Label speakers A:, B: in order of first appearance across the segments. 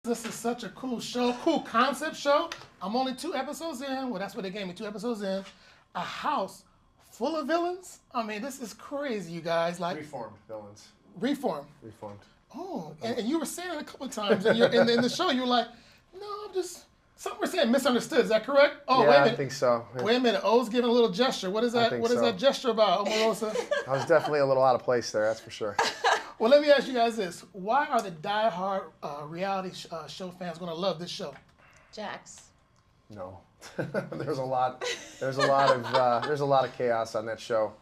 A: This is such a cool show, cool concept show. I'm only 2 episodes in. Well, that's what they gave me, 2 episodes in. A house full of villains. I mean, this is crazy, you guys. Like
B: Reformed villains.
A: Reformed.
B: Reformed.
A: Oh, and you were saying it a couple of times in the show. You were like, no, I'm just something we're saying misunderstood. Is that correct? Oh,
B: yeah,
A: wait a minute.
B: I think so.
A: Wait a minute. O's giving a little gesture. What is that? What is that gesture about, Omarosa?
B: I was definitely a little out of place there. That's for sure.
A: Well, let me ask you guys this: why are the diehard reality show fans going to love this show?
C: Jax.
B: No, there's a lot of chaos on that show.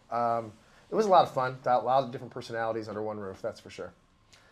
B: It was a lot of fun. A lot of different personalities under one roof. That's for sure.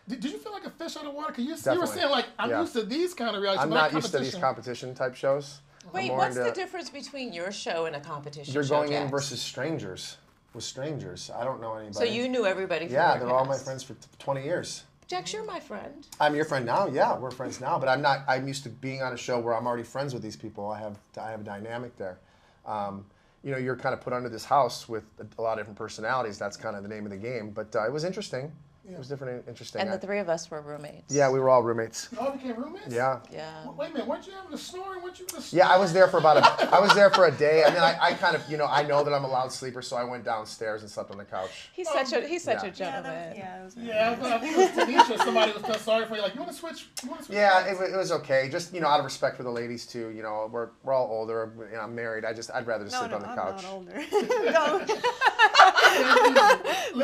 A: Did you feel like a fish out of water? Because you
B: Definitely.
A: were saying like I'm used to these kind of reality shows.
B: I'm not used to these competition type shows.
C: Wait, what's the difference between your show and a competition
B: You're
C: show,
B: going
C: Jax?
B: in versus strangers. With strangers, I don't know anybody.
C: So you knew everybody from
B: Yeah,
C: your
B: they're all my
C: past.
B: friends for 20 years.
C: Jax, you're my friend.
B: I'm your friend now. Yeah, we're friends now. But I'm not. I'm used to being on a show where I'm already friends with these people. I have a dynamic there. You know, you're kind of put under this house with a lot of different personalities. That's kind of the name of the game. But it was interesting. Yeah. It was different, interesting.
C: And the 3 of us were roommates.
B: Yeah, we were all roommates.
A: You all became roommates?
B: Yeah.
C: Yeah.
A: Wait a minute, weren't you having a snoring? Weren't you just...
B: Yeah, I was there for I was there for a day. I mean, I kind of, you know, I know that I'm a loud sleeper, so I went downstairs and slept on the couch.
C: He's such a gentleman.
A: I think it was Tanisha. Somebody was felt sorry for you. Like, you want to switch?
B: Yeah, it was okay. Just, you know, out of respect for the ladies too. You know, we're all older. You know, I'm married. I'd rather just sleep on the couch.
D: I'm not older.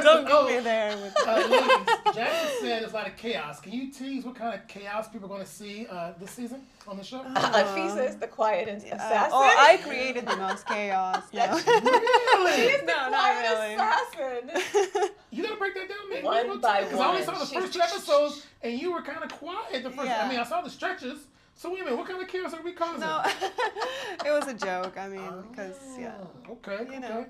D: Don't go me there with
A: ladies, Jackson said it's a lot of chaos. Can you tease what kind of chaos people are going to see this season on the show?
C: Anfisa is the quiet assassin.
D: I created the most chaos. No.
A: Really?
C: She is the
D: No, not
C: quiet
D: really.
C: assassin.
A: You got to break that down, man.
C: One by
A: Because I only
C: one.
A: saw the first 2 episodes, and you were kind of quiet the first.
D: Yeah.
A: I mean, I saw the stretches. So wait a minute, what kind of chaos are we causing?
D: No, it was a joke. I mean, because
A: Okay.
D: You know.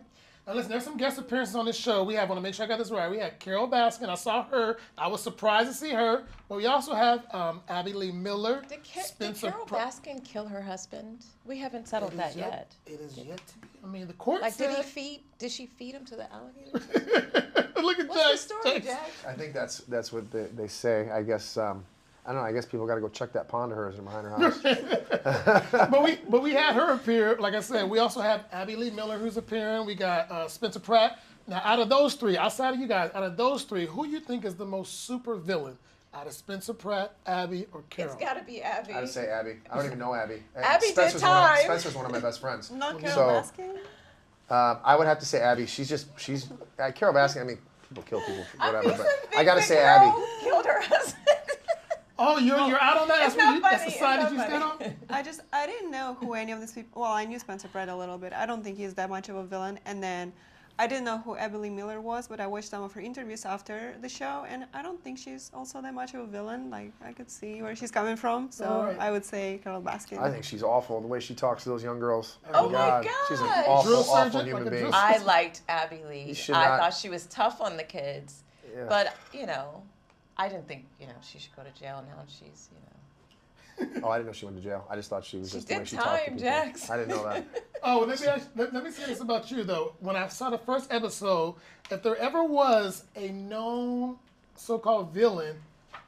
A: Now listen, there's some guest appearances on this show. We want to make sure I got this right. We had Carole Baskin. I saw her. I was surprised to see her. But we also have Abby Lee Miller.
C: Did Carole Baskin kill her husband? We haven't settled that yet.
A: It is yet to be. I mean, the court
C: Like,
A: said...
C: did she feed him to the alligator?
A: Look at
C: What's
A: that.
C: the story, Jack?
B: I think that's what they say. I guess I don't know. I guess people got to go check that pond of hers behind her house.
A: but we had her appear. Like I said, we also have Abby Lee Miller who's appearing. We got Spencer Pratt. Now, out of those 3, outside of you guys, out of those 3, who you think is the most super villain? Out of Spencer Pratt, Abby, or Carole?
C: It's got to be Abby.
B: I'd say Abby. I don't even know Abby.
C: Abby did time.
B: Spencer's one of my best friends.
D: Not Carole Baskin.
B: I would have to say Abby. She's Carole Baskin. I mean, people kill people, whatever.
C: Anfisa
B: But I got to
C: thinks
B: say
C: that
B: Abby.
C: Carole killed her husband.
A: Oh, you're out on that?
C: It's not
A: That's the
C: funny.
A: side
C: It's
A: that you
C: not
A: stand
C: funny.
A: on?
D: I didn't know who any of these people. Well, I knew Spencer Pratt a little bit. I don't think he's that much of a villain. And then I didn't know who Abby Lee Miller was, but I watched some of her interviews after the show, and I don't think she's also that much of a villain. Like, I could see where she's coming from. So
A: Right.
D: I would say Carole Baskin.
B: I think she's awful. The way she talks to those young girls.
C: Oh my
B: She's an
C: gosh.
B: awful,
A: Drill
B: awful
A: sergeant,
B: human
A: like a
B: being.
A: drill
C: I liked Abby Lee.
B: You should
C: I
B: not-
C: thought she was tough on the kids.
B: Yeah.
C: But, you know, I didn't think, she should go to jail now. She's,
B: Oh, I didn't know she went to jail. I just thought she was
C: She
B: just the way
C: did
B: she talked to
C: time,
B: people.
C: Jax.
B: I didn't know that.
A: Oh, let me say this about you, though. When I saw the first episode, if there ever was a known so-called villain,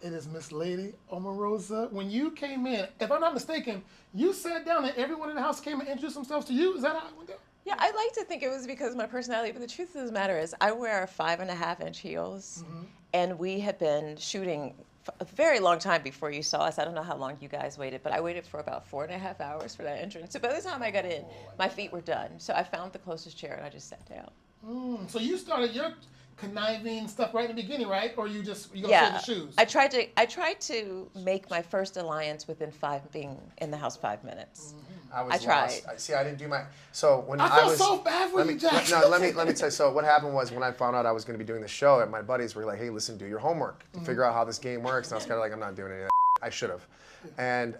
A: it is Miss Lady Omarosa. When you came in, if I'm not mistaken, you sat down and everyone in the house came and introduced themselves to you. Is that how it went down?
C: Yeah, I like to think it was because of my personality, but the truth of the matter is I wear 5.5-inch heels, and we had been shooting a very long time before you saw us. I don't know how long you guys waited, but I waited for about 4.5 hours for that entrance. So by the time I got in, my feet were done. So I found the closest chair and I just sat down.
A: So you started your conniving stuff right in the beginning, right? Or you gonna fill the shoes?
C: I tried to make my first alliance within being in the house 5 minutes.
B: I
C: tried.
B: Lost. See, I didn't do my. So when
A: I felt so bad for
B: let
A: you,
B: me,
A: Jack.
B: No, let me tell you. So what happened was when I found out I was going to be doing the show, and my buddies were like, "Hey, listen, do your homework to figure out how this game works." And I was kind of like, "I'm not doing any of that. I should have." And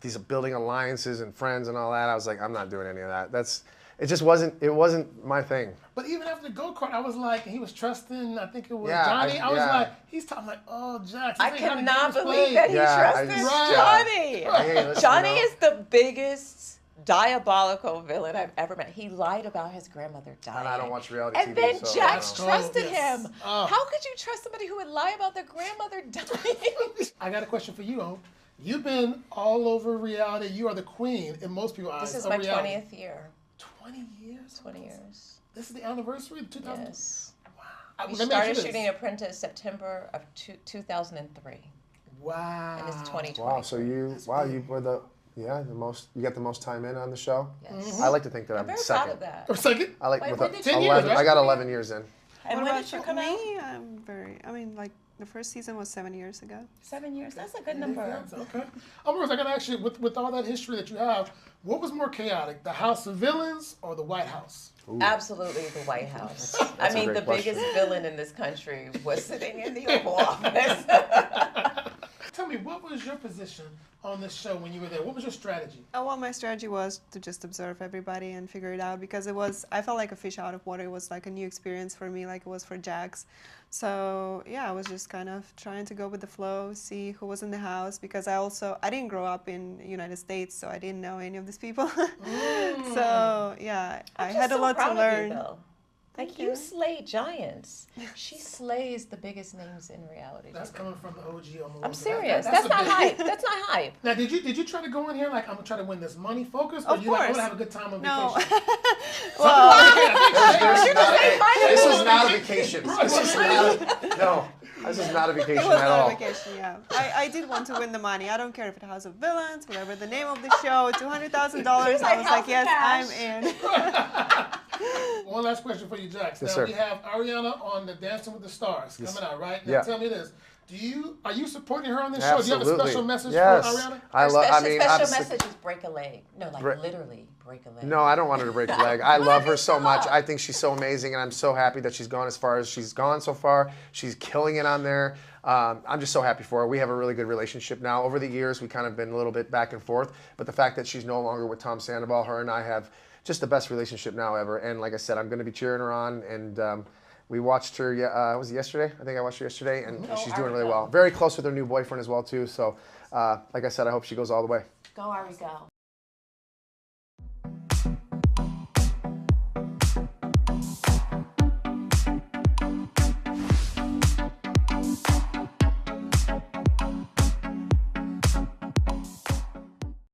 B: these building alliances and friends and all that. I was like, "I'm not doing any of that." It just wasn't. It wasn't my thing.
A: But even after the go-kart, I was like, he was trusting, I think it was
B: Yeah,
A: Johnny. I was
B: yeah.
A: like, he's talking like, oh, Jax.
C: I cannot believe that he
B: Yeah,
C: trusted
B: Hey,
C: Johnny.
B: listen,
C: Johnny
B: you know,
C: is the biggest diabolical villain I've ever met. He lied about his grandmother dying.
B: And I don't watch reality
C: And
B: TV,
C: then
B: so,
C: Jax
B: you know.
C: trusted
A: yes.
C: him.
A: Oh.
C: How could you trust somebody who would lie about their grandmother dying?
A: I got a question for you, O. You've been all over reality. You are the queen in most people's eyes.
C: This is
A: of
C: my
A: reality.
C: 20th year.
A: 20 years?
C: 20 years.
A: This is the anniversary of 2000?
C: Yes.
A: Wow.
C: We
A: Let me ask you
C: started
A: this.
C: shooting Apprentice September of 2003.
A: Wow.
C: And it's 2020.
B: Wow, so you were the most, you got the most time in on the show?
C: Yes.
B: I like to think that
C: I'm
B: I'm
C: very
B: second.
C: proud of that.
A: Or second?
B: I like
C: Wait,
B: with
C: when
B: a,
C: did you-
A: 10 years,
B: 11,
A: right?
B: I got 11 years in.
C: And
D: What
C: when
D: about
C: did you come out?
D: me? I mean, like, the first season was 7 years ago.
C: 7 years. That's a good number.
A: Okay. Omarosa, I gotta ask you, with all that history that you have, what was more chaotic, the House of Villains or the White House?
B: Ooh.
C: Absolutely the White House. I
B: a
C: mean,
B: great
C: the
B: question.
C: biggest villain in this country was sitting in the Oval Office.
A: Tell me, what was your position on this show when you were there? What was your strategy?
D: Well, my strategy was to just observe everybody and figure it out because I felt like a fish out of water. It was like a new experience for me, like it was for Jax. So yeah, I was just kind of trying to go with the flow, see who was in the house because I didn't grow up in the United States, so I didn't know any of these people. So yeah, I had a lot to learn.
C: Like you slay giants. She slays the biggest names in reality.
A: That's coming from the OG Omarosa.
C: I'm serious.
A: That's
C: That's
A: a
C: not
A: big-
C: hype. That's not hype.
A: Now, did you try to go in here like I'm gonna try to win this money focus, or
D: Of
A: you like I'm
D: course.
A: gonna have a good time on
D: No.
A: vacation?
B: This is not a vacation. This is not no. This is not a vacation
D: It was
B: at
D: not
B: all.
D: a vacation, yeah. I did want to win the money. I don't care if it has of villains, whatever the name of the show, $200,000. I was like, yes, I'm in.
A: One last question for you, Jax.
B: Yes,
A: Now
B: sir.
A: we have Ariana on the Dancing with the Stars coming out, right? Now
B: Yeah.
A: tell me this. Are you supporting her on this show? Do you have a
B: Absolutely.
A: special message
B: Yes.
A: for Ariana?
B: I love. I mean,
C: special
B: obviously-
C: message is break a leg. No, like
B: Bre-
C: literally break a leg.
B: No, I don't want her to break a leg. I love her so much. I think she's so amazing, and I'm so happy that she's gone as far as she's gone so far. She's killing it on there. I'm just so happy for her. We have a really good relationship now. Over the years, we kind of been a little bit back and forth, but the fact that she's no longer with Tom Sandoval, her and I have just the best relationship now ever. And like I said, I'm going to be cheering her on. And we watched her. Was it yesterday? I think I watched her yesterday, and she's doing really well. Very close with her new boyfriend as well too. So, like I said, I hope she goes all the way.
C: Go, Ari, go.